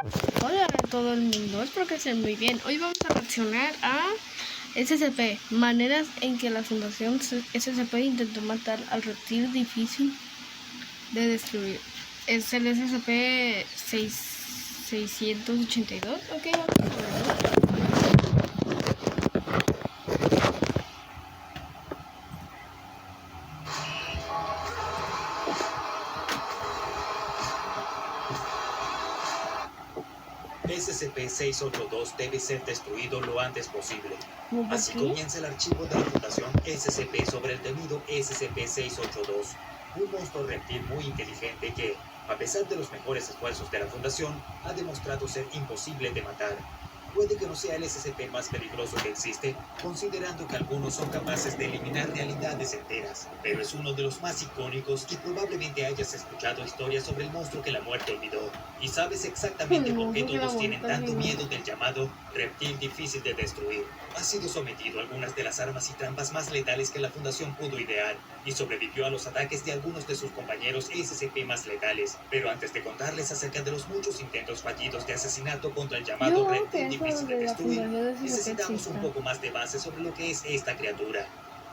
Hola a todo el mundo, espero que estén muy bien. Hoy vamos a reaccionar a SCP, maneras en que la Fundación SCP intentó matar al reptil difícil de destruir. Es el SCP-682. Ok, vamos a verlo. SCP-682 debe ser destruido lo antes posible. Así comienza el archivo de la Fundación SCP sobre el temido SCP-682, un monstruo reptil muy inteligente que, a pesar de los mejores esfuerzos de la Fundación, ha demostrado ser imposible de matar. Puede que no sea el SCP más peligroso que existe, considerando que algunos son capaces de eliminar realidades enteras, pero es uno de los más icónicos y probablemente hayas escuchado historias sobre el monstruo que la muerte olvidó. Y sabes exactamente por qué todos tienen tanto miedo del llamado reptil difícil de destruir. Ha sido sometido a algunas de las armas y trampas más letales que la Fundación pudo idear, y sobrevivió a los ataques de algunos de sus compañeros SCP más letales. Pero antes de contarles acerca de los muchos intentos fallidos de asesinato contra el llamado reptil difícil de destruir, necesitamos un poco más de base sobre lo que es esta criatura.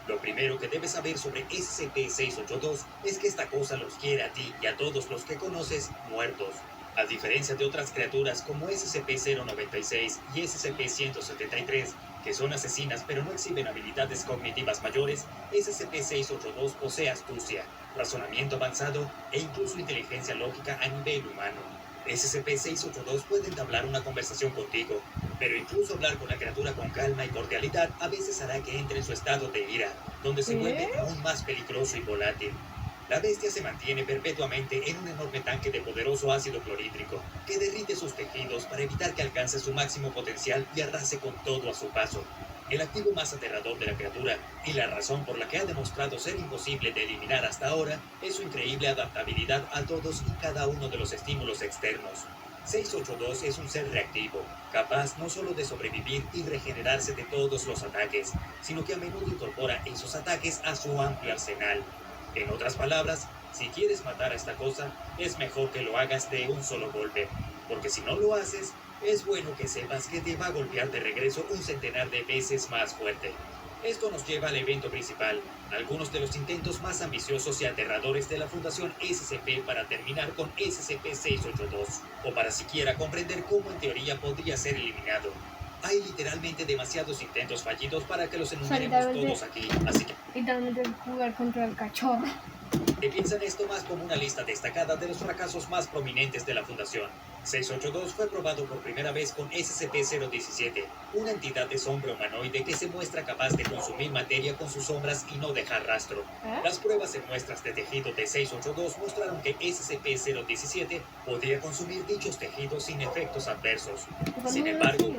Lo primero que debes saber sobre SCP-682 es que esta cosa los quiere a ti y a todos los que conoces muertos. A diferencia de otras criaturas como SCP-096 y SCP-173, que son asesinas pero no exhiben habilidades cognitivas mayores, SCP-682 posee astucia, razonamiento avanzado e incluso inteligencia lógica a nivel humano. SCP-682 puede entablar una conversación contigo, pero incluso hablar con la criatura con calma y cordialidad a veces hará que entre en su estado de ira, donde se vuelve aún más peligroso y volátil. La bestia se mantiene perpetuamente en un enorme tanque de poderoso ácido clorhídrico, que derrite sus tejidos para evitar que alcance su máximo potencial y arrase con todo a su paso. El activo más aterrador de la criatura, y la razón por la que ha demostrado ser imposible de eliminar hasta ahora, es su increíble adaptabilidad a todos y cada uno de los estímulos externos. 682 es un ser reactivo, capaz no solo de sobrevivir y regenerarse de todos los ataques, sino que a menudo incorpora esos ataques a su amplio arsenal. En otras palabras, si quieres matar a esta cosa, es mejor que lo hagas de un solo golpe, porque si no lo haces, es bueno que sepas que te va a golpear de regreso un centenar de veces más fuerte. Esto nos lleva al evento principal, algunos de los intentos más ambiciosos y aterradores de la Fundación SCP para terminar con SCP-682, o para siquiera comprender cómo en teoría podría ser eliminado. Hay literalmente demasiados intentos fallidos para que los enumeremos todos aquí, así que literalmente jugar contra el cachorro. Piensa en esto más como una lista destacada de los fracasos más prominentes de la Fundación. 682 fue probado por primera vez con SCP-017, una entidad de sombra humanoide que se muestra capaz de consumir materia con sus sombras y no dejar rastro. Las pruebas en muestras de tejido de 682 mostraron que SCP-017 podía consumir dichos tejidos sin efectos adversos. Sin embargo,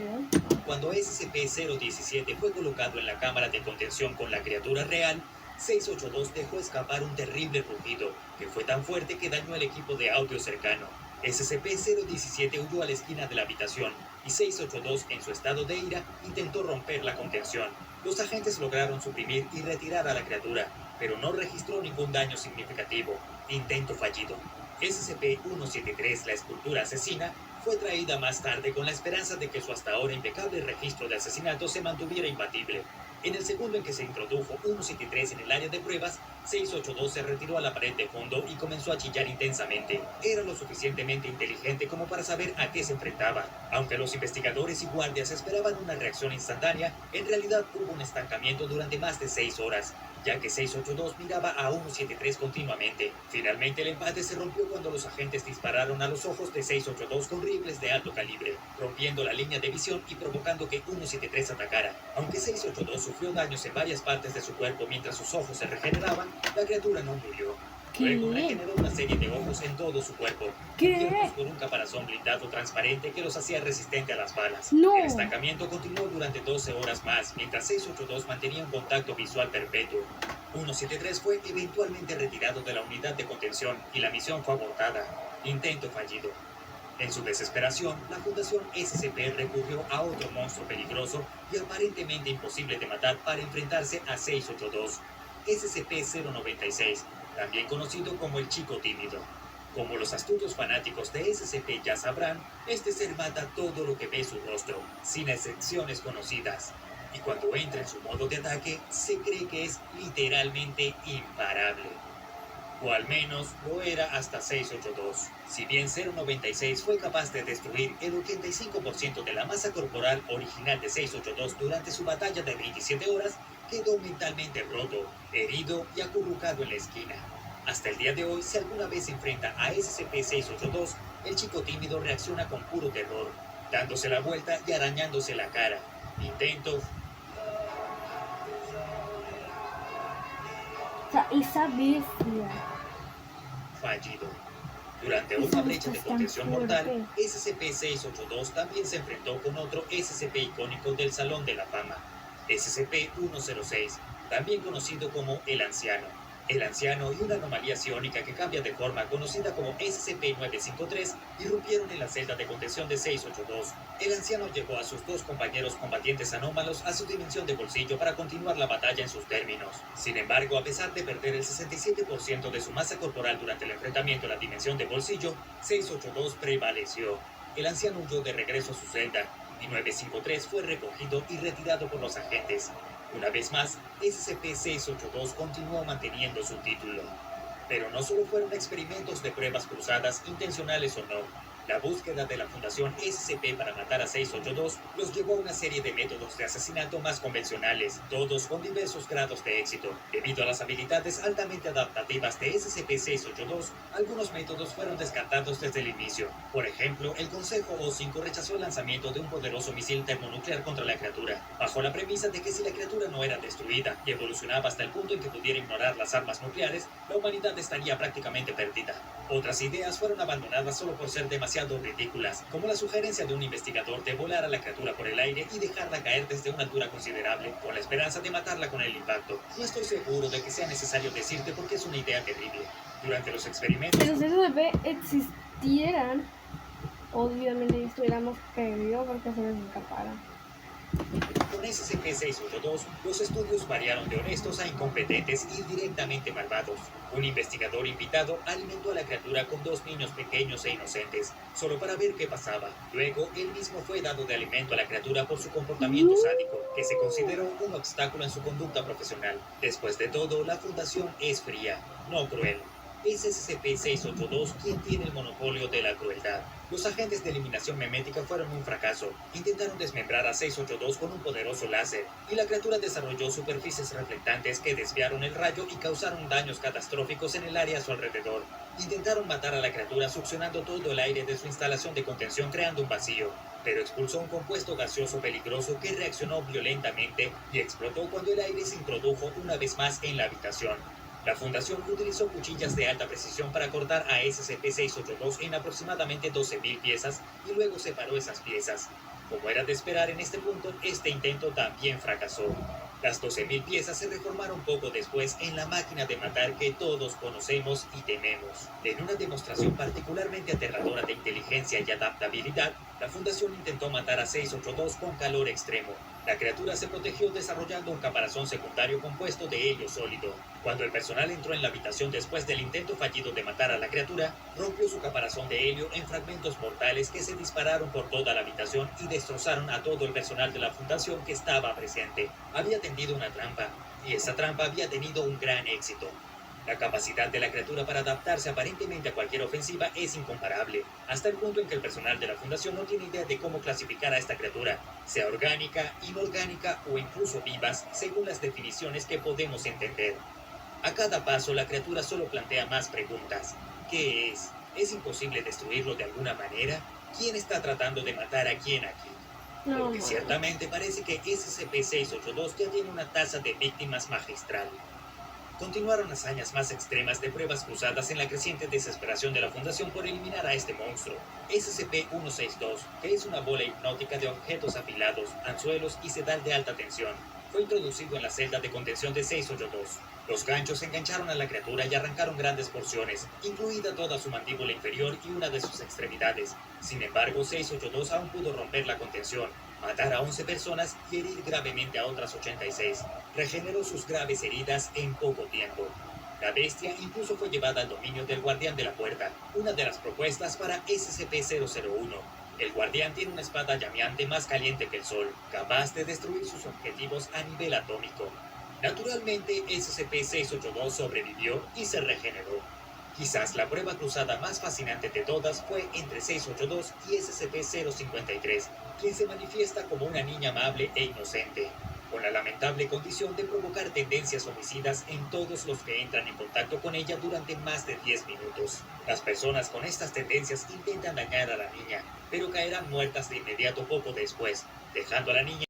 cuando SCP-017 fue colocado en la cámara de contención con la criatura real, 682 dejó escapar un terrible rugido, que fue tan fuerte que dañó el equipo de audio cercano. SCP-017 huyó a la esquina de la habitación, y 682, en su estado de ira, intentó romper la contención. Los agentes lograron suprimir y retirar a la criatura, pero no registró ningún daño significativo. Intento fallido. SCP-173, la escultura asesina, fue traída más tarde con la esperanza de que su hasta ahora impecable registro de asesinato se mantuviera imbatible. En el segundo en que se introdujo 173 en el área de pruebas, 682 se retiró a la pared de fondo y comenzó a chillar intensamente. Era lo suficientemente inteligente como para saber a qué se enfrentaba. Aunque los investigadores y guardias esperaban una reacción instantánea, en realidad hubo un estancamiento durante más de 6 horas, ya que 682 miraba a 173 continuamente. Finalmente el empate se rompió cuando los agentes dispararon a los ojos de 682 con rifles de alto calibre, rompiendo la línea de visión y provocando que 173 atacara. Aunque 682 sufrió daños en varias partes de su cuerpo mientras sus ojos se regeneraban, la criatura no murió. Luego regeneró una serie de ojos en todo su cuerpo, cubiertos por un caparazón blindado transparente que los hacía resistente a las balas. El estancamiento continuó durante 12 horas más, mientras 682 mantenía un contacto visual perpetuo. 173 fue eventualmente retirado de la unidad de contención y la misión fue abortada. Intento fallido. En su desesperación, la Fundación SCP recurrió a otro monstruo peligroso y aparentemente imposible de matar para enfrentarse a 682, SCP-096, también conocido como el Chico Tímido. Como los astutos fanáticos de SCP ya sabrán, este ser mata todo lo que ve su rostro, sin excepciones conocidas. Y cuando entra en su modo de ataque, se cree que es literalmente imparable. O al menos lo era hasta 682. Si bien 096 fue capaz de destruir el 85% de la masa corporal original de 682 durante su batalla de 27 horas, quedó mentalmente roto, herido y acurrucado en la esquina. Hasta el día de hoy, si alguna vez se enfrenta a SCP-682, el chico tímido reacciona con puro terror, dándose la vuelta y arañándose la cara. Intento O sea, esa bestia. fallido. Durante una Esa brecha bestia de es tan contención fuerte. mortal, SCP-682 también se enfrentó con otro SCP icónico del Salón de la Fama, SCP-106, también conocido como el Anciano. El Anciano y una anomalía psiónica que cambia de forma, conocida como SCP-953, irrumpieron en la celda de contención de 682. El Anciano llevó a sus dos compañeros combatientes anómalos a su dimensión de bolsillo para continuar la batalla en sus términos. Sin embargo, a pesar de perder el 67% de su masa corporal durante el enfrentamiento en la dimensión de bolsillo, 682 prevaleció. El Anciano huyó de regreso a su celda, y 953 fue recogido y retirado por los agentes. Una vez más, SCP-682 continuó manteniendo su título. Pero no solo fueron experimentos de pruebas cruzadas, intencionales o no. La búsqueda de la Fundación SCP para matar a 682 los llevó a una serie de métodos de asesinato más convencionales, todos con diversos grados de éxito. Debido a las habilidades altamente adaptativas de SCP-682, algunos métodos fueron descartados desde el inicio. Por ejemplo, el Consejo O5 rechazó el lanzamiento de un poderoso misil termonuclear contra la criatura, bajo la premisa de que si la criatura no era destruida y evolucionaba hasta el punto en que pudiera ignorar las armas nucleares, la humanidad estaría prácticamente perdida. Otras ideas fueron abandonadas solo por ser demasiado ridículas, como la sugerencia de un investigador de volar a la criatura por el aire y dejarla caer desde una altura considerable, con la esperanza de matarla con el impacto. No estoy seguro de que sea necesario decirte porque es una idea terrible. Durante los experimentos... Si los SCP existieran, obviamente estuviéramos perdidos porque se nos escapara. Con SCP-682, los estudios variaron de honestos a incompetentes y directamente malvados. Un investigador invitado alimentó a la criatura con dos niños pequeños e inocentes, solo para ver qué pasaba. Luego, él mismo fue dado de alimento a la criatura por su comportamiento sádico, que se consideró un obstáculo en su conducta profesional. Después de todo, la Fundación es fría, no cruel. Es SCP-682 quien tiene el monopolio de la crueldad. Los agentes de eliminación memética fueron un fracaso. Intentaron desmembrar a 682 con un poderoso láser, y la criatura desarrolló superficies reflectantes que desviaron el rayo y causaron daños catastróficos en el área a su alrededor. Intentaron matar a la criatura succionando todo el aire de su instalación de contención, creando un vacío, pero expulsó un compuesto gaseoso peligroso que reaccionó violentamente y explotó cuando el aire se introdujo una vez más en la habitación. La Fundación utilizó cuchillas de alta precisión para cortar a SCP-682 en aproximadamente 12.000 piezas y luego separó esas piezas. Como era de esperar en este punto, este intento también fracasó. Las 12.000 piezas se reformaron poco después en la máquina de matar que todos conocemos y tememos. En una demostración particularmente aterradora de inteligencia y adaptabilidad, la Fundación intentó matar a 682 con calor extremo. La criatura se protegió desarrollando un caparazón secundario compuesto de helio sólido. Cuando el personal entró en la habitación después del intento fallido de matar a la criatura, rompió su caparazón de helio en fragmentos mortales que se dispararon por toda la habitación y destrozaron a todo el personal de la Fundación que estaba presente. Había tendido una trampa, y esa trampa había tenido un gran éxito. La capacidad de la criatura para adaptarse aparentemente a cualquier ofensiva es incomparable, hasta el punto en que el personal de la Fundación no tiene idea de cómo clasificar a esta criatura, sea orgánica, inorgánica o incluso vivas, según las definiciones que podemos entender. A cada paso, la criatura solo plantea más preguntas. ¿Qué es? ¿Es imposible destruirlo de alguna manera? ¿Quién está tratando de matar a quién aquí? Porque ciertamente parece que SCP-682 ya tiene una tasa de víctimas magistral. Continuaron hazañas más extremas de pruebas cruzadas en la creciente desesperación de la Fundación por eliminar a este monstruo. SCP-162, que es una bola hipnótica de objetos afilados, anzuelos y sedal de alta tensión, fue introducido en la celda de contención de 682. Los ganchos engancharon a la criatura y arrancaron grandes porciones, incluida toda su mandíbula inferior y una de sus extremidades. Sin embargo, 682 aún pudo romper la contención, matar a 11 personas y herir gravemente a otras 86. Regeneró sus graves heridas en poco tiempo. La bestia incluso fue llevada al dominio del Guardián de la Puerta, una de las propuestas para SCP-001. El Guardián tiene una espada llameante más caliente que el Sol, capaz de destruir sus objetivos a nivel atómico. Naturalmente, SCP-682 sobrevivió y se regeneró. Quizás la prueba cruzada más fascinante de todas fue entre 682 y SCP-053, quien se manifiesta como una niña amable e inocente, con la lamentable condición de provocar tendencias homicidas en todos los que entran en contacto con ella durante más de 10 minutos. Las personas con estas tendencias intentan dañar a la niña, pero caerán muertas de inmediato poco después, dejando a la niña